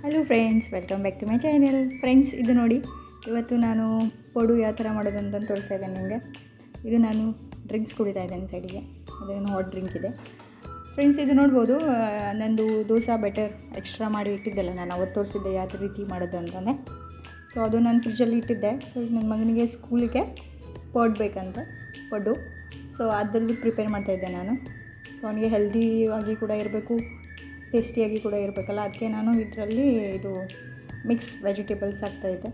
Hello friends, welcome back to my channel. Friends, ಇದು ನೋಡಿ, ಇವತ್ತು ನಾನು ಪೊಡು ಯಾವ ಥರ ಮಾಡೋದು ಅಂತ ತೋರಿಸ್ತಾ ಇದ್ದೇನೆ ನಿಮಗೆ. ಇದು ನಾನು ಡ್ರಿಂಕ್ಸ್ ಕುಡಿತಾ ಇದ್ದೇನೆ ಸೈಡಿಗೆ. ಅದೇನು ಹಾಟ್ ಡ್ರಿಂಕ್ ಇದೆ ಫ್ರೆಂಡ್ಸ್. ಇದು ನೋಡ್ಬೋದು, ನಂದು ದೋಸೆ ಬೆಟರ್ ಎಕ್ಸ್ಟ್ರಾ ಮಾಡಿ ಇಟ್ಟಿದ್ದೆಲ್ಲ, ನಾನು ಅವತ್ತು ತೋರಿಸಿದ್ದೆ ಯಾವ ರೀತಿ ಮಾಡೋದು ಅಂತಂದರೆ. ಸೊ ಅದು ನಾನು ಫ್ರಿಜ್ಜಲ್ಲಿ ಇಟ್ಟಿದ್ದೆ. ಸೊ ಈಗ ನನ್ನ ಮಗನಿಗೆ ಸ್ಕೂಲಿಗೆ ಪಡ್ಡು. ಸೊ ಅದರಲ್ಲಿ ಪ್ರಿಪೇರ್ ಮಾಡ್ತಾಯಿದ್ದೆ ನಾನು. ಸೊ ಅವನಿಗೆ ಹೆಲ್ದಿಯಾಗಿ ಕೂಡ ಇರಬೇಕು, ಟೇಸ್ಟಿಯಾಗಿ ಕೂಡ ಇರಬೇಕಲ್ಲ, ಅದಕ್ಕೆ ನಾನು ಇದರಲ್ಲಿ ಇದು ಮಿಕ್ಸ್ ವೆಜಿಟೇಬಲ್ಸ್ ಹಾಕ್ತಾಯಿದ್ದೆ.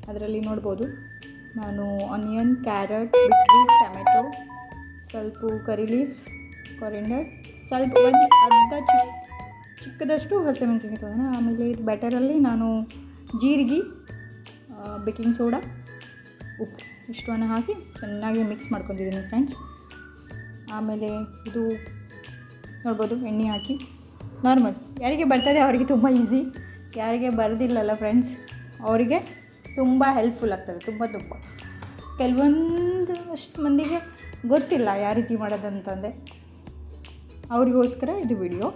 ಅದರಲ್ಲಿ ನೋಡ್ಬೋದು, ನಾನು ಆನಿಯನ್, ಕ್ಯಾರೆಟ್, ಬೀಟ್ರೂಟ್, ಟೊಮೆಟೊ, ಸ್ವಲ್ಪ ಕರಿ ಲೀವ್ಸ್, ಕೊರಿಂಡರ್, ಸ್ವಲ್ಪ ಒಂದು ಅರ್ಧ ಚಿಕ್ಕದಷ್ಟು ಹಸಿಮೆಣಸಿನಕಾಯಿ ತೊಗೊಂಡೆ. ಆಮೇಲೆ ಇದು ಬ್ಯಾಟರಲ್ಲಿ ನಾನು ಜೀರಿಗೆ, ಬೇಕಿಂಗ್ ಸೋಡಾ, ಉಪ್ಪು ಇಷ್ಟನ್ನು ಹಾಕಿ ಚೆನ್ನಾಗಿ ಮಿಕ್ಸ್ ಮಾಡ್ಕೊತಿದ್ದೀನಿ ಫ್ರೆಂಡ್ಸ್. ಆಮೇಲೆ ಇದು ನೋಡ್ಬೋದು, ಎಣ್ಣೆ ಹಾಕಿ ನಾರ್ಮಲ್ ಯಾರಿಗೆ ಬರ್ತದೆ ಅವರಿಗೆ ತುಂಬ ಈಸಿ, ಯಾರಿಗೆ ಬರೋದಿಲ್ಲಲ್ಲ ಫ್ರೆಂಡ್ಸ್ ಅವರಿಗೆ ತುಂಬ ಹೆಲ್ಪ್ಫುಲ್ ಆಗ್ತದೆ. ತುಂಬ ಕೆಲವೊಂದು ಅಷ್ಟು ಮಂದಿಗೆ ಗೊತ್ತಿಲ್ಲ ಯಾವ ರೀತಿ ಮಾಡೋದಂತಂದೆ, ಅವರಿಗೋಸ್ಕರ ಇದು ವಿಡಿಯೋ.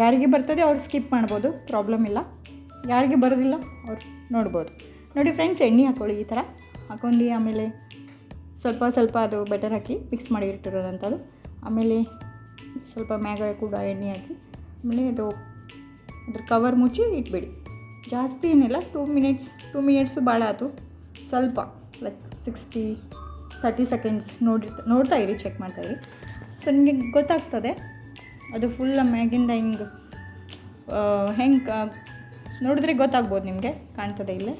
ಯಾರಿಗೆ ಬರ್ತದೆ ಅವ್ರು ಸ್ಕಿಪ್ ಮಾಡ್ಬೋದು, ಪ್ರಾಬ್ಲಮ್ ಇಲ್ಲ. ಯಾರಿಗೆ ಬರೋದಿಲ್ಲ ಅವ್ರು ನೋಡ್ಬೋದು. ನೋಡಿ ಫ್ರೆಂಡ್ಸ್, ಎಣ್ಣೆ ಹಾಕ್ಕೊಳ್ಳಿ, ಈ ಥರ ಹಾಕ್ಕೊಂಡು ಆಮೇಲೆ ಸ್ವಲ್ಪ ಅದು ಬೆಟರ್ ಹಾಕಿ ಮಿಕ್ಸ್ ಮಾಡಿ ಇಟ್ಟಿರೋದಂಥದ್ದು. ಆಮೇಲೆ ಸ್ವಲ್ಪ ಮ್ಯಾಗ ಕೂಡ ಎಣ್ಣೆ ಹಾಕಿ ಆಮೇಲೆ ಅದು ಅದ್ರ ಕವರ್ ಮುಚ್ಚಿ ಇಟ್ಬಿಡಿ. ಜಾಸ್ತಿ ಏನಿಲ್ಲ, 2 ಮಿನಿಟ್ಸು ಭಾಳ ಆಯಿತು. ಸ್ವಲ್ಪ ಲೈಕ್ 30 ಸೆಕೆಂಡ್ಸ್ ನೋಡ್ತಾ ಇರಿ, ಚೆಕ್ ಮಾಡ್ತಾಯಿರಿ. ಸೊ ನಿಮಗೆ ಗೊತ್ತಾಗ್ತದೆ ಅದು ಫುಲ್ ಮ್ಯಾಗಿಂದ ಹೆಂಗೆ ನೋಡಿದ್ರೆ ಗೊತ್ತಾಗ್ಬೋದು, ನಿಮಗೆ ಕಾಣ್ತದೆ ಇಲ್ಲೇ.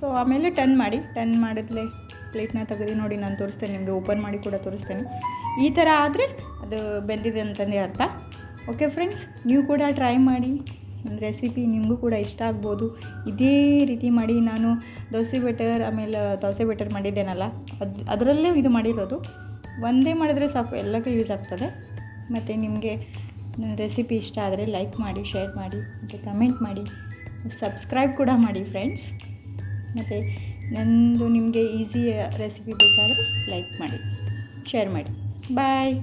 ಸೊ ಆಮೇಲೆ ಟರ್ನ್ ಮಾಡಿದ್ಲೇ ಪ್ಲೇಟ್ನ ತೆಗೆದು ನೋಡಿ, ನಾನು ತೋರಿಸ್ತೇನೆ ನಿಮಗೆ, ಓಪನ್ ಮಾಡಿ ಕೂಡ ತೋರಿಸ್ತೇನೆ. ಈ ಥರ ಆದರೆ ಅದು ಬೆಂದಿದೆ ಅಂತಂದೇ ಅರ್ಥ. ಓಕೆ ಫ್ರೆಂಡ್ಸ್, ನೀವು ಕೂಡ ಟ್ರೈ ಮಾಡಿ. ಒಂದು ರೆಸಿಪಿ ನಿಮಗೂ ಕೂಡ ಇಷ್ಟ ಆಗ್ಬೋದು. ಇದೇ ರೀತಿ ಮಾಡಿ. ನಾನು ದೋಸೆ ಬೆಟರ್ ಮಾಡಿದ್ದೇನಲ್ಲ, ಅದರಲ್ಲೇ ಇದು ಮಾಡಿರೋದು. ಒಂದೇ ಮಾಡಿದ್ರೆ ಸಾಕು, ಎಲ್ಲಕ್ಕೆ ಯೂಸ್ ಆಗ್ತದೆ. ಮತ್ತು ನಿಮಗೆ ನನ್ನ ರೆಸಿಪಿ ಇಷ್ಟ ಆದರೆ ಲೈಕ್ ಮಾಡಿ, ಶೇರ್ ಮಾಡಿ, ಮತ್ತು ಕಮೆಂಟ್ ಮಾಡಿ, ಸಬ್ಸ್ಕ್ರೈಬ್ ಕೂಡ ಮಾಡಿ ಫ್ರೆಂಡ್ಸ್. ಮತ್ತು ನಂದು ನಿಮಗೆ ಈಸಿ ರೆಸಿಪಿ ಬೇಕಾದರೆ ಲೈಕ್ ಮಾಡಿ, ಶೇರ್ ಮಾಡಿ. ಬಾಯ್.